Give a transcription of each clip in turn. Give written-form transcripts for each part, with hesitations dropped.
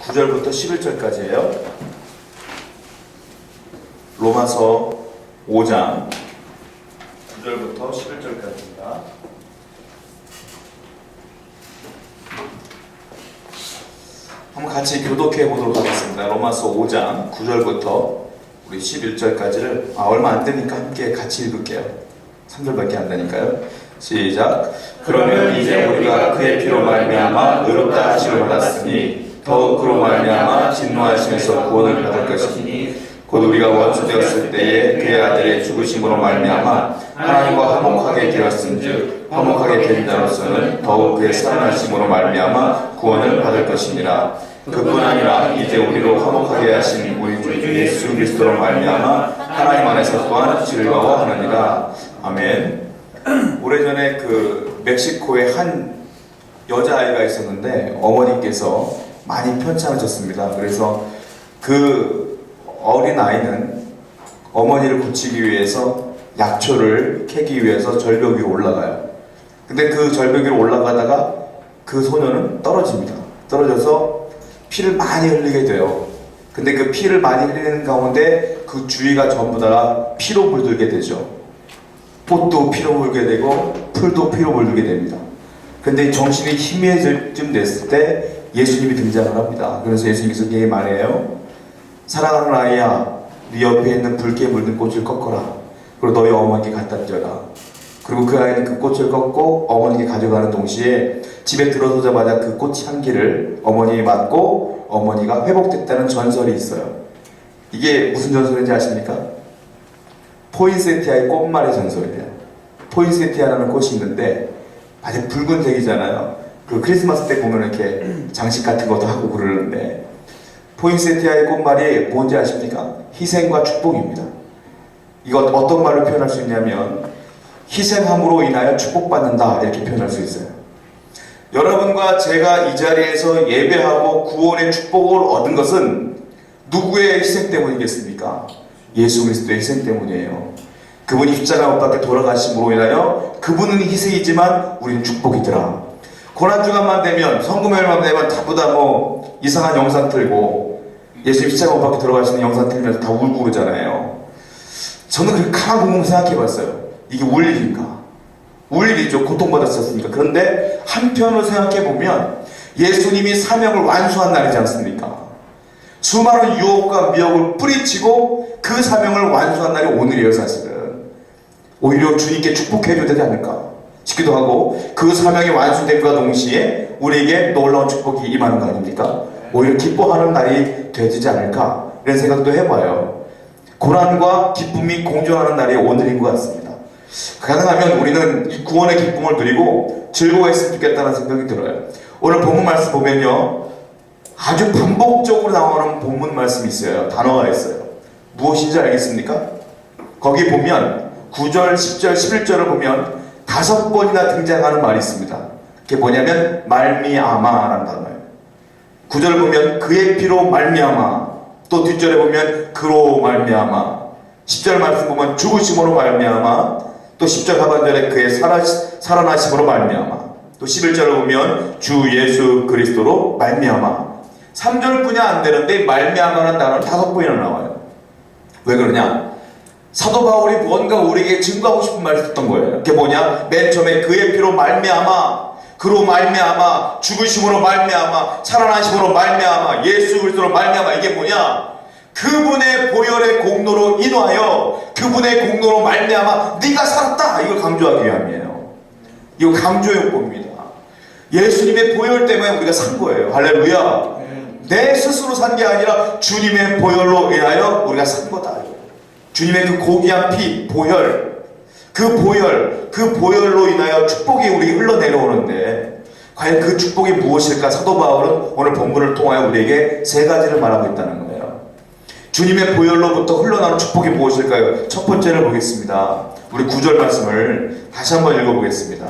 9절부터 11절까지예요. 로마서 5장 9절부터 11절까지입니다. 한번 같이 교독해 보도록 하겠습니다. 로마서 5장 9절부터 우리 11절까지를 얼마 안 되니까 함께 같이 읽을게요. 3절밖에 안 되니까요. 시작. 그러면 이제 우리가 그의 피로 말미암아 의롭다 하심을 받았으니 더욱 그로 말미암아 진노하심에서 구원을 받을 것이니 곧 우리가 원수 되었을 때에 그의 아들의 죽으심으로 말미암아 하나님과 화목하게 되었은즉 화목하게 된 자로서는 더욱 그의 살아나심으로 말미암아 구원을 받을 것이니라. 그뿐 아니라 이제 우리로 화목하게 하신 우리 주 예수 그리스도로 말미암아 하나님 안에서 또한 즐거워하느니라. 아멘. 오래전에 그 멕시코에 한 여자아이가 있었는데 어머니께서 많이 편찮으셨습니다. 그래서 그 어린 아이는 어머니를 고치기 위해서 약초를 캐기 위해서 절벽 위로 올라가요. 근데 그 절벽 위로 올라가다가 그 소녀는 떨어집니다. 떨어져서 피를 많이 흘리게 돼요. 근데 그 피를 많이 흘리는 가운데 그 주위가 전부 다 피로 물들게 되죠. 꽃도 피로 물게 되고 풀도 피로 물들게 됩니다. 근데 정신이 희미해질 쯤 됐을 때 예수님이 등장을 합니다. 그래서 예수님께서 이렇게 말해요. 사랑하는 아이야, 네 옆에 있는 붉게 물든 꽃을 꺾어라. 그리고 너희 어머니께 갖다 줘라. 그리고 그 아이는 그 꽃을 꺾고 어머니께 가져가는 동시에 집에 들어서자마자 그 꽃 향기를 어머니에 맡고 어머니가 회복됐다는 전설이 있어요. 이게 무슨 전설인지 아십니까? 포인세티아의 꽃말의 전설이에요. 포인세티아라는 꽃이 있는데 아주 붉은색이잖아요. 그 크리스마스 때 보면 이렇게 장식 같은 것도 하고 그러는데 포인세티아의 꽃말이 뭔지 아십니까? 희생과 축복입니다. 이거 어떤 말로 표현할 수 있냐면 희생함으로 인하여 축복받는다 이렇게 표현할 수 있어요. 여러분과 제가 이 자리에서 예배하고 구원의 축복을 얻은 것은 누구의 희생 때문이겠습니까? 예수 그리스도의 희생 때문이에요. 그분이 십자가 못 박혀 돌아가심으로 인하여 그분은 희생이지만 우리는 축복이더라. 고난주간만 되면 성금요일만 되면 전부 다 뭐 이상한 영상 틀고 예수님 십자가 못 박혀 돌아가시는 영상 틀면서 다 울고 그러잖아요. 저는 그렇게 가만 보면 생각해 봤어요. 이게 울 일인가? 울 일이죠. 고통받았었으니까. 그런데 한편으로 생각해 보면 예수님이 사명을 완수한 날이지 않습니까? 수많은 유혹과 미혹을 뿌리치고 그 사명을 완수한 날이 오늘이에요. 사실은 오히려 주님께 축복해줘야 되지 않을까 싶기도 하고 그 사명이 완수됨과 동시에 우리에게 놀라운 축복이 임하는 거 아닙니까? 오히려 기뻐하는 날이 되지 않을까 이런 생각도 해봐요. 고난과 기쁨이 공존하는 날이 오늘인 것 같습니다. 가능하면 우리는 이 구원의 기쁨을 누리고 즐거워했으면 좋겠다는 생각이 들어요. 오늘 본문 말씀 보면요, 아주 반복적으로 나오는 본문 말씀이 있어요. 단어가 있어요. 무엇인지 알겠습니까? 거기 보면 9절, 10절, 11절을 보면 5번이나 등장하는 말이 있습니다. 그게 뭐냐면 말미암아라는 단어예요. 9절 보면 그의 피로 말미암아, 또 뒷절에 보면 그로 말미암아, 10절 말씀 보면 죽으심으로 말미암아, 또 10절 하반절에 그의 살아나심으로 말미암아, 또 11절을 보면 주 예수 그리스도로 말미암아. 3절뿐이 안 되는데 말미암아라는 단어는 5번이나 나와요. 왜 그러냐? 사도 바울이 뭔가 우리에게 증거하고 싶은 말을 했던 거예요. 그게 뭐냐? 맨 처음에 그의 피로 말미암아, 그로 말미암아, 죽으심으로 말미암아, 살아나심으로 말미암아, 예수 그리스도로 말미암아. 이게 뭐냐? 그분의 보혈의 공로로 인하여 그분의 공로로 말미암아 네가 살았다. 이걸 강조하기 위함이에요. 이거 강조의 요법입니다. 예수님의 보혈 때문에 우리가 산 거예요. 할렐루야. 내 스스로 산 게 아니라 주님의 보혈로 인하여 우리가 산 거다. 주님의 그 고귀한 피, 보혈, 그 보혈로 인하여 축복이 우리 흘러내려오는데 과연 그 축복이 무엇일까? 사도 바울은 오늘 본문을 통하여 우리에게 3가지를 말하고 있다는 거예요. 주님의 보혈로부터 흘러나오는 축복이 무엇일까요? 첫 번째를 보겠습니다. 우리 9절 말씀을 다시 한번 읽어보겠습니다.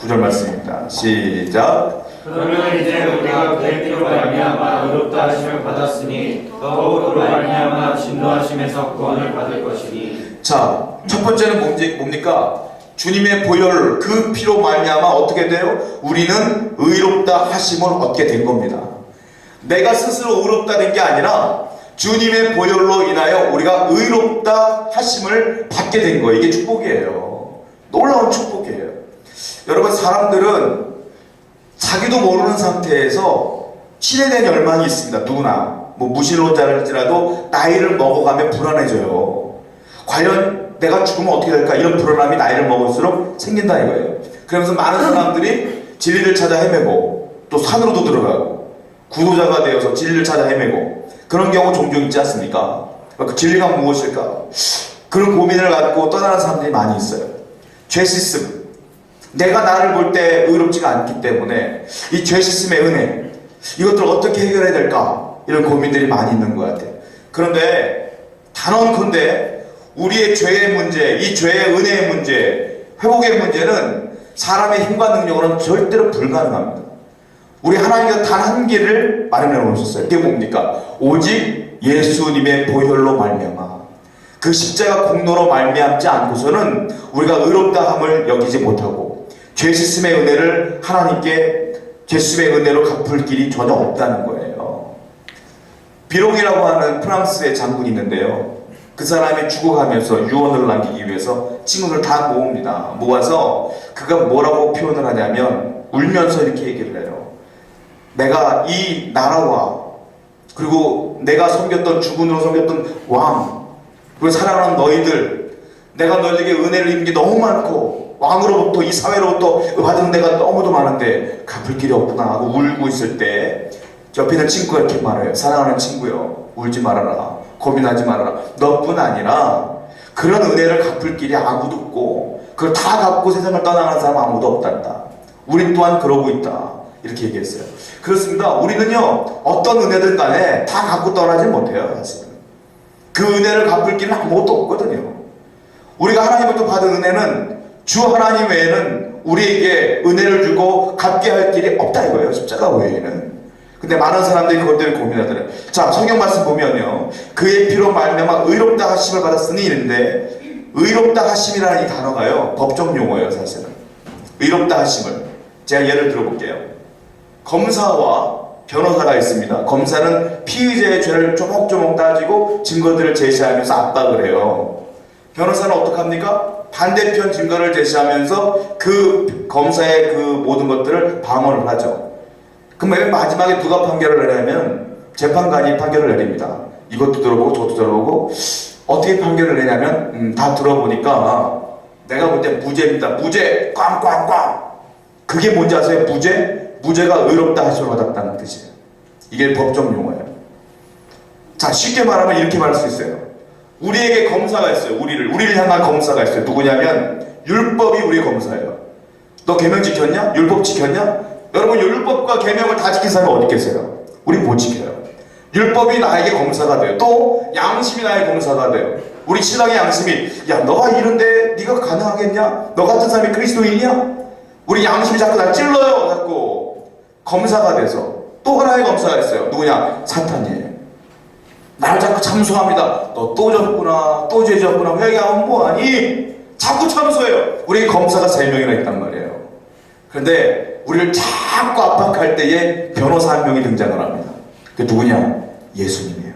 9절 말씀입니다. 시작. 그러면 이제 우리가 그의 피로 말미암아 의롭다 하심을 받았으니 더욱 그로 말미암아 진노하심에서 구원을 받을 것이니. 자, 첫 번째는 뭡니까? 주님의 보혈, 그 피로 말미암아 어떻게 돼요? 우리는 의롭다 하심을 얻게 된 겁니다. 내가 스스로 의롭다는 게 아니라 주님의 보혈로 인하여 우리가 의롭다 하심을 받게 된 거예요. 이게 축복이에요. 놀라운 축복이에요. 여러분, 사람들은 자기도 모르는 상태에서 신에 대한 열망이 있습니다. 누구나. 뭐 무신론자랄지라도 나이를 먹어가면 불안해져요. 과연 내가 죽으면 어떻게 될까? 이런 불안함이 나이를 먹을수록 생긴다 이거예요. 그러면서 많은 사람들이 진리를 찾아 헤매고 또 산으로도 들어가고 구도자가 되어서 진리를 찾아 헤매고 그런 경우 종종 있지 않습니까? 그 진리가 무엇일까? 그런 고민을 갖고 떠나는 사람들이 많이 있어요. 죄시씀. 내가 나를 볼 때 의롭지가 않기 때문에 이 죄시씀의 은혜, 이것들을 어떻게 해결해야 될까? 이런 고민들이 많이 있는 것 같아요. 그런데 단언컨대 우리의 죄의 문제, 이 죄의 은혜의 문제, 회복의 문제는 사람의 힘과 능력으로는 절대로 불가능합니다. 우리 하나님께서 단 한 길을 마련해 놓으셨어요. 그게 뭡니까? 오직 예수님의 보혈로 말미암아 그 십자가 공로로 말미암지 않고서는 우리가 의롭다함을 여기지 못하고 죄 씻음의 은혜를 하나님께 죄수의 은혜로 갚을 길이 전혀 없다는 거예요. 비롱이라고 하는 프랑스의 장군이 있는데요. 그 사람이 죽어가면서 유언을 남기기 위해서 친구들 다 모읍니다. 모아서 그가 뭐라고 표현을 하냐면 울면서 이렇게 얘기를 해요. 내가 이 나라와 그리고 내가 섬겼던 주군으로 섬겼던 왕 그리고 사랑하는 너희들, 내가 너희에게 은혜를 입은 게 너무 많고 왕으로부터 이 사회로부터 받은 데가 너무도 많은데 갚을 길이 없구나 하고 울고 있을 때 옆에 있는 친구가 이렇게 말해요. 사랑하는 친구요, 울지 말아라, 고민하지 말아라. 너뿐 아니라 그런 은혜를 갚을 길이 아무도 없고 그걸 다 갚고 세상을 떠나가는 사람 아무도 없단다. 우리 또한 그러고 있다. 이렇게 얘기했어요. 그렇습니다. 우리는요, 어떤 은혜든 간에 다 갖고 떠나지 못해요. 사실은 그 은혜를 갚을 길은 아무것도 없거든요. 우리가 하나님부터 받은 은혜는 주 하나님 외에는 우리에게 은혜를 주고 갚게 할 길이 없다 이거예요. 십자가 외에는. 근데 많은 사람들이 그것 때문에 고민하더래요. 자, 성경 말씀 보면요, 그의 피로 말미암아 의롭다 하심을 받았으니 이런데, 의롭다 하심이라는 이 단어가요 법적 용어예요. 사실은 의롭다 하심을 제가 예를 들어볼게요. 검사와 변호사가 있습니다. 검사는 피의자의 죄를 조목조목 따지고 증거들을 제시하면서 압박을 해요. 변호사는 어떡합니까? 반대편 증거를 제시하면서 그 검사의 그 모든 것들을 방어를 하죠. 그럼 맨 마지막에 누가 판결을 내냐면 재판관이 판결을 내립니다. 이것도 들어보고 저것도 들어보고 어떻게 판결을 내냐면 다 들어보니까 내가 볼 때 무죄입니다. 무죄! 꽝꽝꽝! 그게 뭔지 아세요? 무죄? 무죄가 의롭다 하심을 받았다는 뜻이에요. 이게 법적 용어예요. 자, 쉽게 말하면 이렇게 말할 수 있어요. 우리에게 검사가 있어요. 우리를 향한 검사가 있어요. 누구냐면 율법이 우리의 검사예요. 너 계명 지켰냐? 율법 지켰냐? 여러분, 율법과 계명을 다 지킨 사람이 어디 계세요? 우리 못 지켜요. 율법이 나에게 검사가 돼요. 또 양심이 나의 검사가 돼요. 우리 신앙의 양심이, 야, 너가 이런데 네가 가능하겠냐? 너 같은 사람이 그리스도인이야? 우리 양심이 자꾸 날 찔러요. 자꾸 검사가 돼서. 또 하나의 검사가 있어요. 누구냐? 사탄이에요. 나를 자꾸 참소합니다. 너 또 졌구나, 또 죄 졌구나, 회개하면 뭐하니? 자꾸 참소해요. 우리 검사가 3명이나 있단 말이에요. 그런데 우리를 자꾸 압박할 때에 변호사 한 명이 등장을 합니다. 그게 누구냐? 예수님이에요.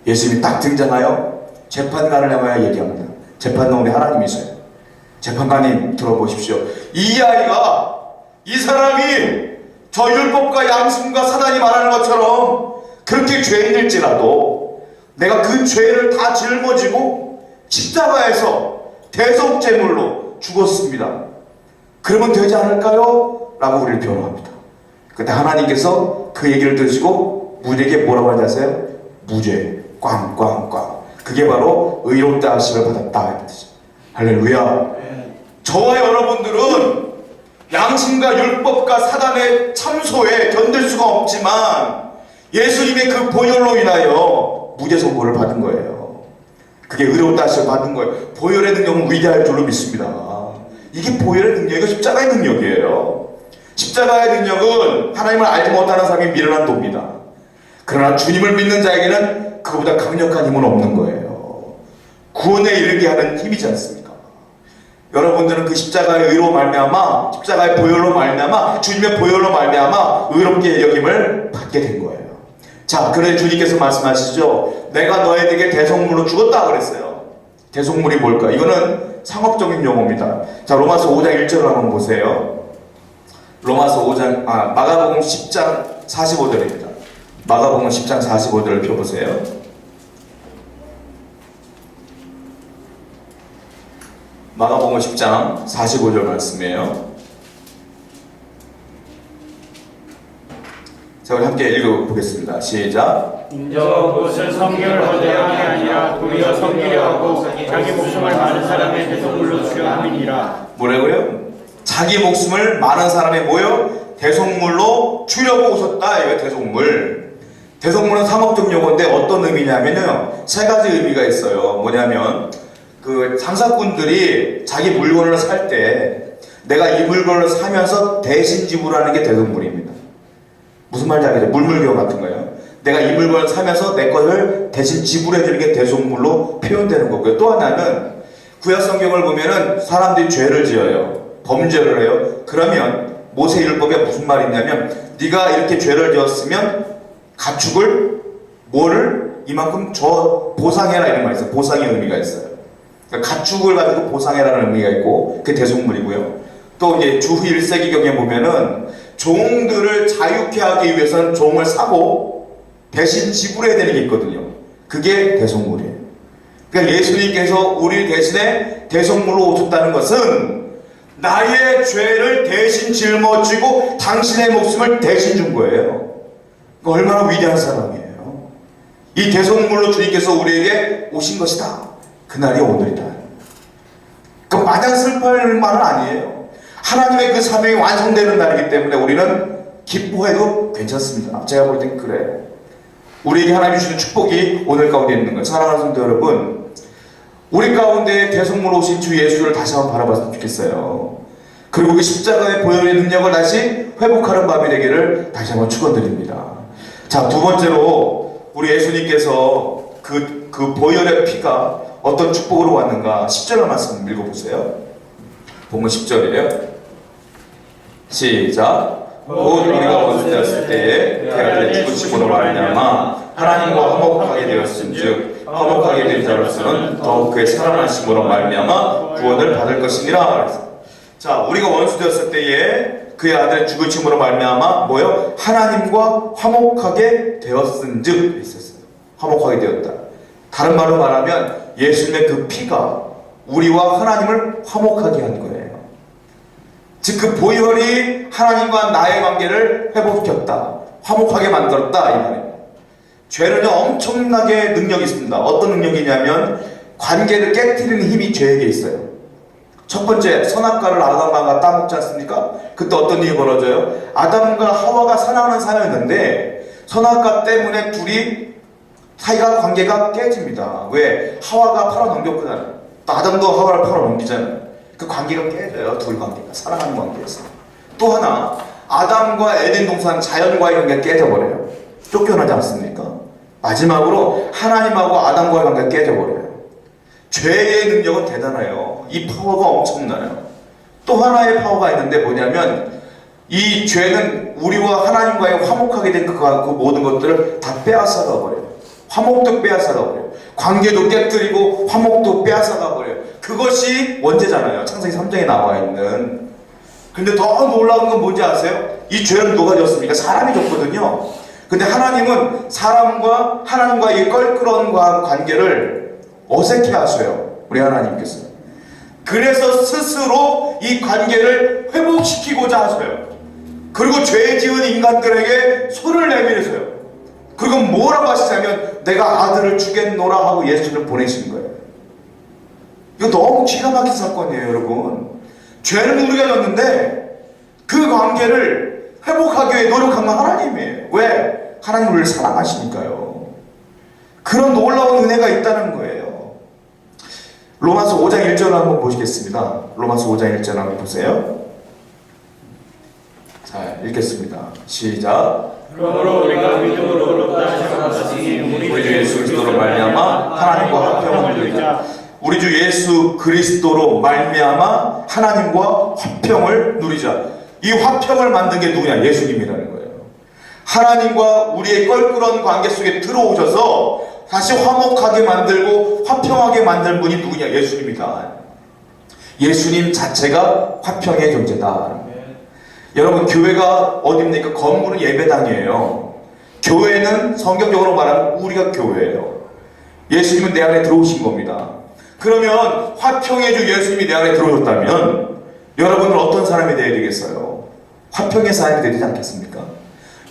예수님이 딱 등장하여 재판관을 향하여 얘기합니다. 재판관 우리 하나님이세요. 재판관님 들어보십시오. 이 아이가, 이 사람이 저 율법과 양심과 사단이 말하는 것처럼 그렇게 죄인일지라도 내가 그 죄를 다 짊어지고 십자가에서 대속제물로 죽었습니다. 그러면 되지 않을까요? 라고 우리를 변호합니다. 그때 하나님께서 그 얘기를 들으시고 우리에게 뭐라고 하는지 아세요? 무죄, 꽝꽝꽝. 그게 바로 의롭다 하심을 받았다. 할렐루야. 저와 여러분들은 양심과 율법과 사단의 참소에 견딜 수가 없지만 예수님의 그 보혈로 인하여 무죄 선고를 받은 거예요. 그게 의롭다 하심을 받은 거예요. 보혈의 능력은 위대할 줄로 믿습니다. 이게 보혈의 능력이고 십자가의 능력이에요. 십자가의 능력은 하나님을 알지 못하는 사람이 미련한 도입니다. 그러나 주님을 믿는 자에게는 그보다 강력한 힘은 없는 거예요. 구원에 이르게 하는 힘이지 않습니까? 여러분들은 그 십자가의 의로 말미암아, 십자가의 보혈로 말미암아, 주님의 보혈로 말미암아 의롭게 여김을 받게 된 거예요. 자, 그래 주님께서 말씀하시죠. 내가 너희에게 대속물로 죽었다 그랬어요. 대속물이 뭘까? 이거는 상업적인 용어입니다. 자, 로마서 5장 1절을 한번 보세요. 마가복음 10장 45절입니다. 마가복음 10장 45절을 펴보세요. 마가복음 10장 45절 말씀이에요. 자, 우리 함께 읽어보겠습니다. 시작. 인저 그것은 성경을 거대함이 아니라 도리어 섬기려 하고 자기 목숨을 많은 사람의 대속물로 주려 함이니라. 뭐라고요? 자기 목숨을 많은 사람의 뭐요? 대속물로 주려고 오셨다. 이거 대속물. 대속물은 상업적 용어인데 어떤 의미냐면요, 세 가지 의미가 있어요. 뭐냐면 그 상사꾼들이 자기 물건을 살 때 내가 이 물건을 사면서 대신 지불하는 게 대속물입니다. 무슨 말인지 알겠죠? 물물교 같은 거예요. 내가 이 물건을 사면서 내 것을 대신 지불해 주는 게 대속물로 표현되는 거고요. 또 하나는 구약 성경을 보면은 사람들이 죄를 지어요. 범죄를 해요. 그러면 모세율법에 무슨 말이 있냐면 네가 이렇게 죄를 지었으면 가축을 뭐를 이만큼 저 보상해라 이런 말이 있어요. 보상의 의미가 있어요. 그러니까 가축을 가지고 보상해라는 의미가 있고 그게 대속물이고요. 또 이제 주후 1세기경에 보면은 종들을 자유케 하기 위해서는 종을 사고 대신 지불해야 되는 게 있거든요. 그게 대속물이에요. 그러니까 예수님께서 우리 대신에 대속물로 오셨다는 것은 나의 죄를 대신 짊어지고 당신의 목숨을 대신 준 거예요. 얼마나 위대한 사랑이에요. 이 대속물로 주님께서 우리에게 오신 것이다. 그날이 오늘이다. 그 마냥 슬퍼할 말은 아니에요. 하나님의 그 사명이 완성되는 날이기 때문에 우리는 기뻐해도 괜찮습니다. 제가 볼 땐 그래요. 우리에게 하나님이 주신 축복이 오늘 가운데 있는 거예요. 사랑하는 성도 여러분, 우리 가운데 대속물로 오신 주 예수를 다시 한번 바라봤으면 좋겠어요. 그리고 그 십자가의 보혈의 능력을 다시 회복하는 밤이 되기를 다시 한번 축원드립니다. 자, 두 번째로 우리 예수님께서 그 보혈의 피가 어떤 축복으로 왔는가 10절 말씀 읽어보세요. 본문 10절이에요. 시작. 곧 우리가 원수되었을 때에 그 아들의 죽으심으로 말미암아 하나님과 화목하게 되었은즉 화목하게 된 자로서는 더욱 그의 살아나심으로 말미암아 구원을 받을 것이니라. 자, 우리가 원수되었을 때에 그의 아들의 죽으심으로 말미암아 뭐요? 하나님과 화목하게 되었은즉 있었어요. 화목하게 되었다. 다른 말로 말하면 예수님의 그 피가 우리와 하나님을 화목하게 한 거예요. 즉 그 보혈이 하나님과 나의 관계를 회복시켰다. 화목하게 만들었다. 이 말이에요. 죄는요 엄청나게 능력이 있습니다. 어떤 능력이냐면 관계를 깨뜨리는 힘이 죄에게 있어요. 첫 번째, 선악과를 아담과 따먹지 않습니까? 그때 어떤 일이 벌어져요? 아담과 하와가 사랑하는 사이였는데 선악과 때문에 둘이 사이가 관계가 깨집니다. 왜? 하와가 팔아넘겼거든요. 또 아담도 하와를 팔아넘기잖아요. 그 관계가 깨져요. 둘 관계가. 사랑하는 관계에서. 또 하나, 아담과 에덴 동산 자연과의 관계가 깨져버려요. 쫓겨나지 않습니까? 마지막으로 하나님하고 아담과의 관계가 깨져버려요. 죄의 능력은 대단해요. 이 파워가 엄청나요. 또 하나의 파워가 있는데 뭐냐면 이 죄는 우리와 하나님과의 화목하게 된 그 모든 것들을 다 빼앗아가 버려요. 화목도 빼앗아가 버려요. 관계도 깨뜨리고 화목도 빼앗아가 버려요. 그것이 원죄잖아요. 창세기 3장에 나와 있는. 근데 더 놀라운 건 뭔지 아세요? 이 죄는 누가 졌습니까? 사람이 졌거든요. 근데 하나님은 사람과 하나님과의 껄끄러운 관계를 어색해 하셔요. 우리 하나님께서. 그래서 스스로 이 관계를 회복시키고자 하셔요. 그리고 죄 지은 인간들에게 손을 내밀으세요. 그리고 뭐라고 하시냐면 내가 아들을 주겠노라 하고 예수를 보내신 거예요. 이거 너무 기가 막힌 사건이에요, 여러분. 죄는 우리가 졌는데 그 관계를 회복하기 위해 노력한 건 하나님이에요. 왜? 하나님 우리를 사랑하시니까요. 그런 놀라운 은혜가 있다는 거예요. 로마서 5장 1절을 한번 보시겠습니다. 로마서 5장 1절 한번 보세요. 자, 읽겠습니다. 시작. 그러므로 우리가 믿음으로 얻다 받았으니 우리 주 예수 그리스도로 말미암아 하나님과 화평을 누리자. 우리 주 예수 그리스도로 말미암아 하나님과 화평을 누리자. 이 화평을 만든 게 누구냐? 예수님이라는 거예요. 하나님과 우리의 껄끄러운 관계 속에 들어오셔서 다시 화목하게 만들고 화평하게 만든 분이 누구냐? 예수님이다. 예수님 자체가 화평의 존재다. 여러분, 교회가 어딥니까? 건물은 예배당이에요. 교회는 성경적으로 말하면 우리가 교회예요. 예수님은 내 안에 들어오신 겁니다. 그러면 화평의 주 예수님이 내 안에 들어오셨다면 여러분은 어떤 사람이 되어야 되겠어요? 화평의 사람이 되지 않겠습니까?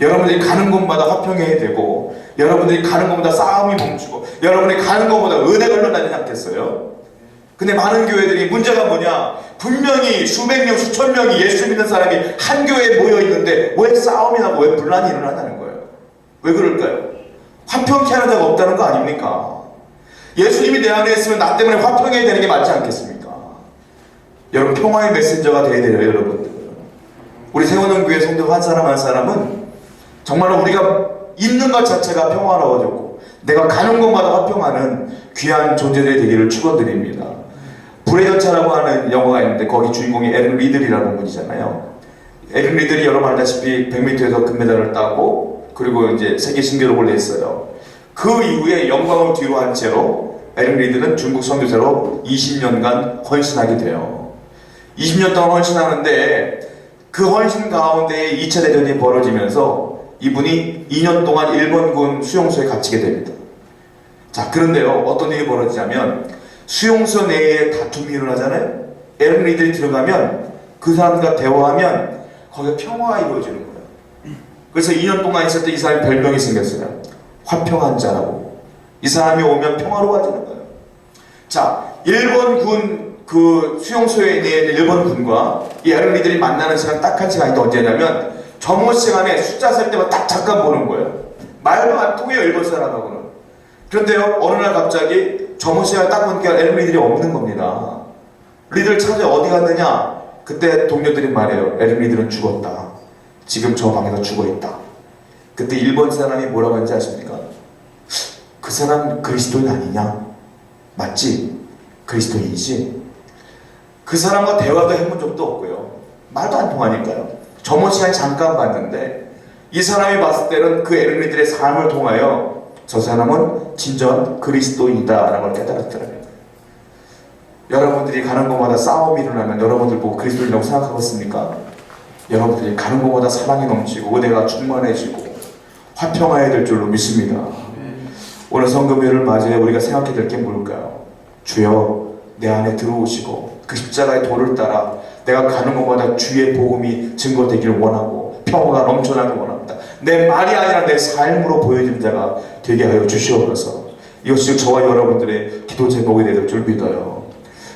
여러분들이 가는 곳마다 화평해야 되고, 여러분들이 가는 곳마다 싸움이 멈추고, 여러분들이 가는 곳마다 은혜가 흘러다니지 않겠어요? 근데 많은 교회들이 문제가 뭐냐? 분명히 수백 명, 수천 명이 예수 믿는 사람이 한 교회에 모여 있는데 왜 싸움이 나고 왜 분란이 일어나는 거예요? 왜 그럴까요? 화평케 하는 자가 없다는 거 아닙니까? 예수님이 내 안에 있으면 나 때문에 화평해야 되는 게 맞지 않겠습니까? 여러분, 평화의 메신저가 되어야 돼요, 여러분들. 우리 세워놓교회 성도 한 사람 한 사람은 정말로 우리가 있는 것 자체가 평화로워졌고 내가 가는 곳마다 화평하는 귀한 존재들이 되기를 축원드립니다. 불의 전차라고 하는 영화가 있는데 거기 주인공이 에른 리들이라는 분이잖아요. 에른 리들이 여러분 알다시피 100m에서 금메달을 따고 그리고 이제 세계 신기록을 냈어요. 그 이후에 영광을 뒤로 한 채로 에른 리들은 중국 선교사로 20년간 헌신하게 돼요. 20년 동안 헌신하는데 그 헌신 가운데 2차 대전이 벌어지면서 이분이 2년 동안 일본군 수용소에 갇히게 됩니다. 자, 그런데요, 어떤 일이 벌어지냐면 수용소 내에 다툼이 일어나잖아요. 에른 리들이 들어가면 그 사람과 대화하면 거기에 평화가 이루어지는 거예요. 그래서 2년 동안 있었던 이 사람이 별명이 생겼어요. 화평한 자라고. 이 사람이 오면 평화로워지는 거예요. 자, 일본군 그 수용소에 있는 일본 군과 이 에른 리들이 만나는 시간 딱 한 시간이 언제냐면 점호 시간에 숫자 셀 때만 딱 잠깐 보는 거예요. 말도 안 통해요, 일본 사람하고는. 그런데요, 어느 날 갑자기 점호 시간에 딱 보니까 에른 리들이 없는 겁니다. 리들 찾아 어디 갔느냐? 그때 동료들이 말해요. 에른 리들은 죽었다. 지금 저 방에서 죽어있다. 그때 일본 사람이 뭐라고 했는지 아십니까? 그 사람 그리스도인 아니냐? 맞지? 그리스도인이지? 그 사람과 대화도 해본 적도 없고요. 말도 안 통하니까요. 점호 시간 잠깐 봤는데 이 사람이 봤을 때는 그 에른 리들의 삶을 통하여 저 사람은 진정한 그리스도인이다 라는 걸 깨달았더라고요. 여러분들이 가는 곳마다 싸움이 일어나면 여러분들 보고 그리스도인이라고 생각하겠습니까? 여러분들이 가는 곳마다 사랑이 넘치고 은혜가 충만해지고 화평해야 될 줄로 믿습니다. 오늘 성금요일을 맞이해 우리가 생각해야 될 게 뭘까요? 주여 내 안에 들어오시고 그 십자가의 도를 따라 내가 가는 곳마다 주의 복음이 증거되기를 원하고 평화가 넘쳐나길 원합니다. 내 말이 아니라 내 삶으로 보여지는 자가 되게 하여 주시옵소서. 이것이 저와 여러분들의 기도 제목이 될 줄 믿어요.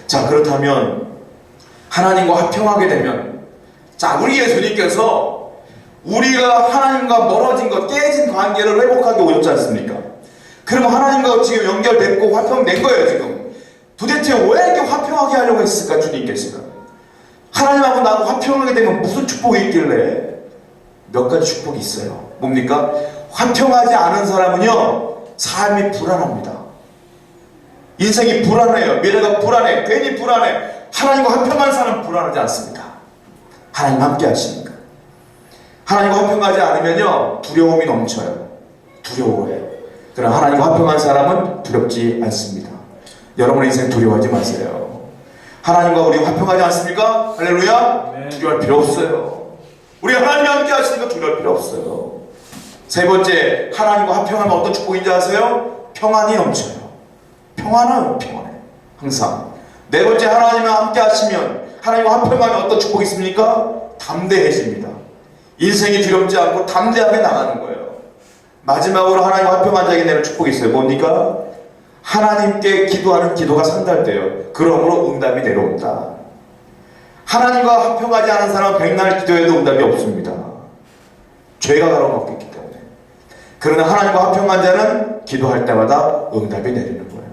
자, 그렇다면 하나님과 화평하게 되면, 자, 우리 예수님께서 우리가 하나님과 멀어진 것, 깨진 관계를 회복하게 오셨지 않습니까? 그러면 하나님과 지금 연결됐고 화평된 거예요. 지금 도대체 왜 이렇게 화평하게 하려고 했을까? 주님께서는 하나님하고 나하고 화평하게 되면 무슨 축복이 있길래? 몇 가지 축복이 있어요. 뭡니까? 화평하지 않은 사람은요, 삶이 불안합니다. 인생이 불안해요. 미래가 불안해. 괜히 불안해. 하나님과 화평한 사람은 불안하지 않습니다. 하나님 함께 하시니까. 하나님과 화평하지 않으면요, 두려움이 넘쳐요. 두려워해요. 그러나 하나님과 화평한 사람은 두렵지 않습니다. 여러분의 인생 두려워하지 마세요. 하나님과 우리 화평하지 않습니까? 할렐루야. 네. 두려워할 필요 없어요. 우리 하나님과 함께 하시니까 두려울 필요 없어요. 세 번째, 하나님과 화평하면 어떤 축복인지 아세요? 평안이 넘쳐요. 평안은 평안해. 항상. 네 번째, 하나님과 함께 하시면, 하나님과 화평하면 어떤 축복이 있습니까? 담대해집니다. 인생이 두렵지 않고 담대하게 나가는 거예요. 마지막으로 하나님과 화평한 자에게 내는 축복이 있어요. 뭡니까? 하나님께 기도하는 기도가 상달돼요. 그러므로 응답이 내려온다. 하나님과 화평하지 않은 사람은 백날 기도해도 응답이 없습니다. 죄가 가로막혔기 때문에. 그러나 하나님과 화평한 자는 기도할 때마다 응답이 내리는 거예요.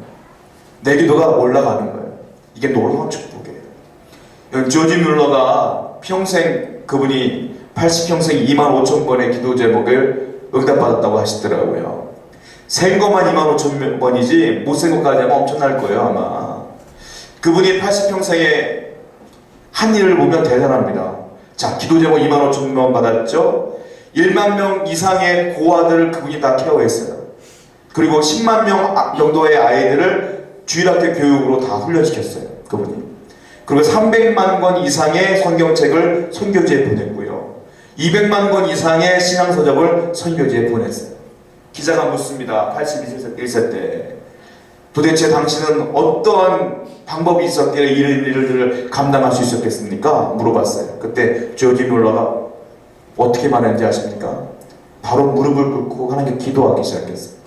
내 기도가 올라가는 거예요. 이게 놀라운 축복이에요. 조지 뮬러가 평생, 그분이 80평생 25,000번의 기도 제목을 응답받았다고 하시더라고요. 센 것만 25,000번이지 못 센 것까지 하면 엄청날 거예요, 아마. 그분이 80평생에 한 일을 보면 대단합니다. 자, 기도 제목 25,000번 받았죠? 1만 명 이상의 고아들을 그분이 다 케어했어요. 그리고 10만 명 정도의 아이들을 주일학교 교육으로 다 훈련시켰어요. 그분이. 그리고 300만 권 이상의 성경책을 선교지에 보냈고요. 200만 권 이상의 신앙서적을 선교지에 보냈어요. 기자가 묻습니다. 81세 때. 도대체 당신은 어떠한 방법이 있었기에 이런 일들을 감당할 수 있었겠습니까? 물어봤어요. 그때 조지 뮬러가 어떻게 말했는지 아십니까? 바로 무릎을 꿇고 하나님께 기도하기 시작했어요.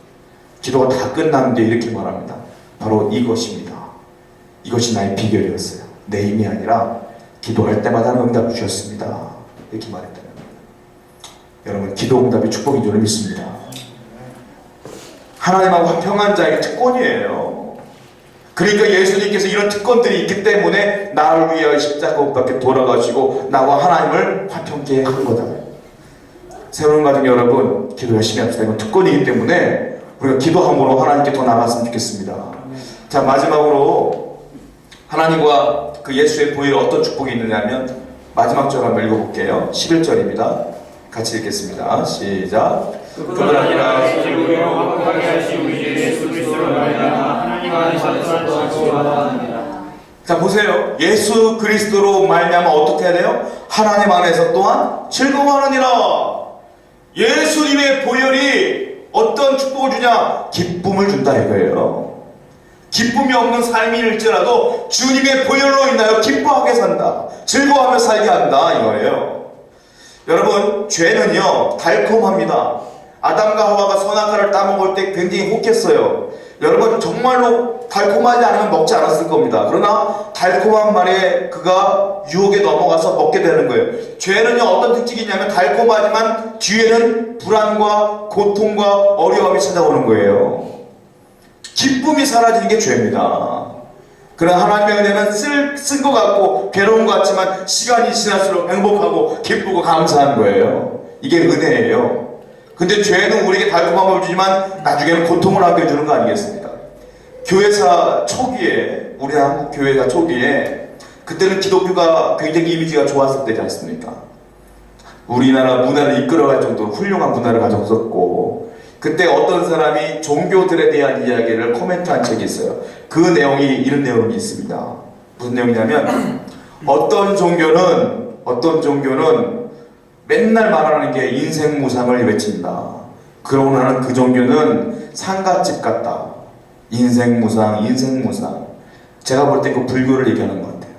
기도가 다 끝난 뒤에 이렇게 말합니다. 바로 이것입니다. 이것이 나의 비결이었어요. 내 힘이 아니라 기도할 때마다 응답 주셨습니다. 이렇게 말했다는 겁니다. 여러분, 기도 응답이 축복인 줄 믿습니다. 하나님하고 화평한 자에게 특권이에요. 그러니까 예수님께서 이런 특권들이 있기 때문에 나를 위하여 십자가 못 박혀 돌아가시고 나와 하나님을 화평케 한 거다. 새로운 가정 여러분, 기도 열심히 합시다. 이건 특권이기 때문에 우리가 기도함으로 하나님께 더 나갔으면 좋겠습니다. 자, 마지막으로 하나님과 그 예수의 보혈에 어떤 축복이 있느냐면 마지막 절 한번 읽어볼게요. 11절입니다. 같이 읽겠습니다. 시작. 그뿐 아니라 우리를 화평하게 하신 우리 주 예수 그리스도로 말미암아 하나님과 사랑을 더하시기 바랍니다. 자, 보세요. 예수 그리스도로 말미암아 어떻게 해야 돼요? 하나님 안에서 또한 즐거워하느니라. 예수님의 보혈이 어떤 축복을 주냐? 기쁨을 준다 이거예요. 기쁨이 없는 삶일지라도 주님의 보혈로 인하여 기뻐하게 산다. 즐거워하며 살게 한다 이거예요. 여러분, 죄는요 달콤합니다. 아담과 하와가 선악과를 따먹을 때 굉장히 혹했어요. 여러분, 정말로 달콤하지 않으면 먹지 않았을 겁니다. 그러나 달콤한 말에 그가 유혹에 넘어가서 먹게 되는 거예요. 죄는요 어떤 특징이 있냐면 달콤하지만 뒤에는 불안과 고통과 어려움이 찾아오는 거예요. 기쁨이 사라지는 게 죄입니다. 그러나 하나님의 은혜는 쓴 것 같고 괴로운 것 같지만 시간이 지날수록 행복하고 기쁘고 감사한 거예요. 이게 은혜예요. 근데 죄는 우리에게 달콤함을 주지만 나중에는 고통을 안겨주는 거 아니겠습니까? 교회사 초기에, 우리 한국 교회사 초기에 그때는 기독교가 굉장히 이미지가 좋았을 때지 않습니까? 우리나라 문화를 이끌어갈 정도로 훌륭한 문화를 가졌었고, 그때 어떤 사람이 종교들에 대한 이야기를 코멘트한 책이 있어요. 그 내용이 이런 내용이 있습니다. 무슨 내용이냐면 어떤 종교는 맨날 말하는 게 인생 무상을 외친다. 그러고 나는 그 종교는 상갓집 같다. 인생 무상. 제가 볼 때 그 불교를 얘기하는 것 같아요.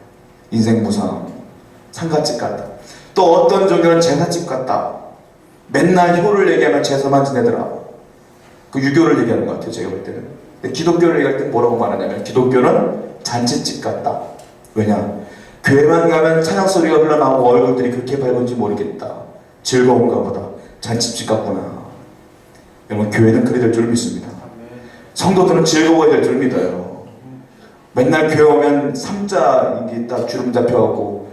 인생 무상, 상갓집 같다. 또 어떤 종교는 제사집 같다. 맨날 효를 얘기하면 제사만 지내더라. 그 유교를 얘기하는 것 같아요. 제가 볼 때는. 근데 기독교를 얘기할 때 뭐라고 말하냐면 기독교는 잔치집 같다. 왜냐? 교회만 가면 찬양 소리가 흘러나오고 얼굴들이 그렇게 밝은지 모르겠다. 즐거운가 보다. 잔치집 같구나. 여러분, 교회는 그래 될 줄 믿습니다. 성도들은 즐거워야 될 줄 믿어요. 맨날 교회 오면 삼자 이게 딱 주름 잡혀갖고,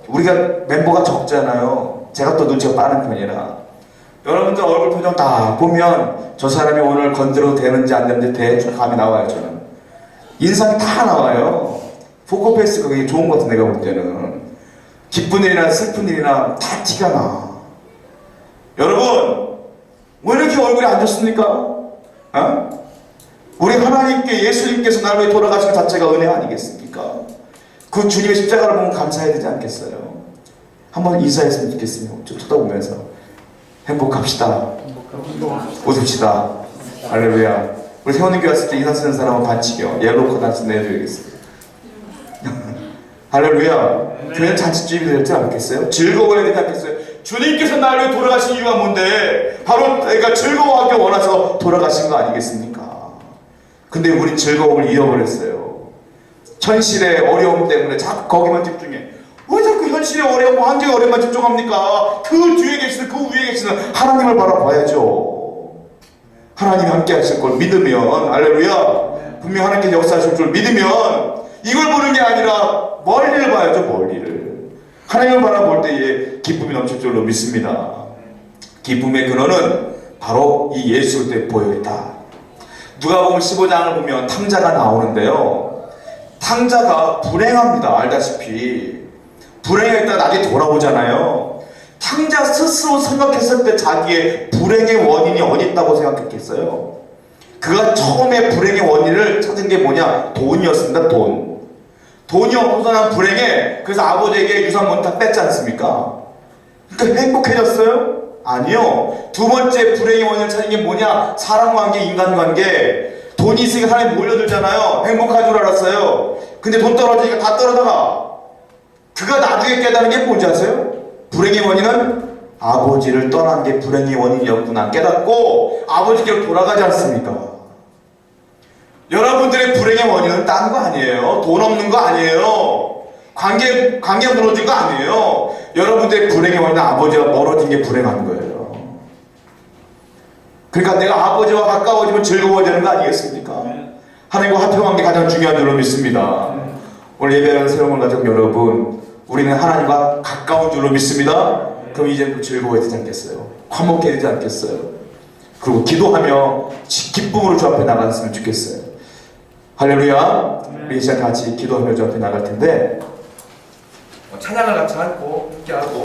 우리가 멤버가 적잖아요. 제가 또 눈치가 빠른 편이라 여러분들 얼굴 표정 다 보면 저 사람이 오늘 건드려도 되는지 안 되는지 대충 감이 나와요. 저는 인상이 다 나와요. 포커페이스가 그게 좋은 것 같아. 내가 볼 때는 기쁜 일이나 슬픈 일이나 다 티가 나. 여러분, 왜 이렇게 얼굴이 안 좋습니까? 어? 우리 하나님께, 예수님께서 나를 위해 돌아가신 것 자체가 은혜 아니겠습니까? 그 주님의 십자가를 보면 감사해야 되지 않겠어요? 한번 인사했으면 좋겠어요. 좀 쳐다보면서 행복합시다. 웃읍시다. 할렐루야. 우리 세원님교 왔을 때 인사 쓰는 사람은 반칙이요. 옐로우 단스 내드리겠습니다. 할렐루야. 교회는 잔치집이 되지 않겠어요? 즐거워야 되지 않겠어요? 주님께서 나를 위해 돌아가신 이유가 뭔데? 바로 내가 즐거워하기 원해서 돌아가신 거 아니겠습니까? 근데 우리 즐거움을 잃어버렸어요. 현실의 어려움 때문에 자꾸 거기만 집중해. 왜 자꾸 현실의 어려움, 환경의 어려움만 집중합니까? 그 뒤에 계시는, 그 위에 계시는 하나님을 바라봐야죠. 하나님이 함께 하실 걸 믿으면, 할렐루야, 분명 하나님께 역사하실 줄 믿으면 이걸 보는 게 아니라 멀리를 봐야죠. 멀리를. 하나님을 바라볼 때에 기쁨이 넘칠 줄로 믿습니다. 기쁨의 근원은 바로 이 예수 그리스도의 보혈이다. 누가복음 15장을 보면 탕자가 나오는데요, 탕자가 불행합니다. 알다시피 불행했다 나중에 돌아오잖아요. 탕자 스스로 생각했을 때 자기의 불행의 원인이 어디 있다고 생각했겠어요? 그가 처음에 불행의 원인을 찾은 게 뭐냐? 돈이었습니다. 돈이 없어서 난 불행해. 그래서 아버지에게 유산문 다 뺐지 않습니까? 그러니까 행복해졌어요? 아니요. 두 번째 불행의 원인을 찾은 게 뭐냐? 사람관계, 인간관계. 돈이 있으니까 사람이 몰려들잖아요. 행복한 줄 알았어요. 근데 돈 떨어지니까 다 떨어다가 그가 나중에 깨달은 게 뭔지 아세요? 불행의 원인은 아버지를 떠난 게 불행의 원인이었구나 깨닫고 아버지께로 돌아가지 않습니까? 여러분들의 불행의 원인은 딴 거 아니에요. 돈 없는 거 아니에요. 관계 무너진 거 아니에요. 여러분들의 불행의 원인은 아버지와 멀어진 게 불행한 거예요. 그러니까 내가 아버지와 가까워지면 즐거워야 되는 거 아니겠습니까? 하나님과 화평한 게 가장 중요한 줄로 믿습니다. 오늘 예배하는 새로운 가족 여러분, 우리는 하나님과 가까운 줄로 믿습니다. 그럼 이제는 즐거워야 되지 않겠어요? 화목해야 되지 않겠어요? 그리고 기도하며 기쁨으로 주 앞에 나갔으면 좋겠어요. 할렐루야. 우리 이 시간 같이 기도하며 주 앞에 나갈 텐데 찬양을 같이 하고 함께 하고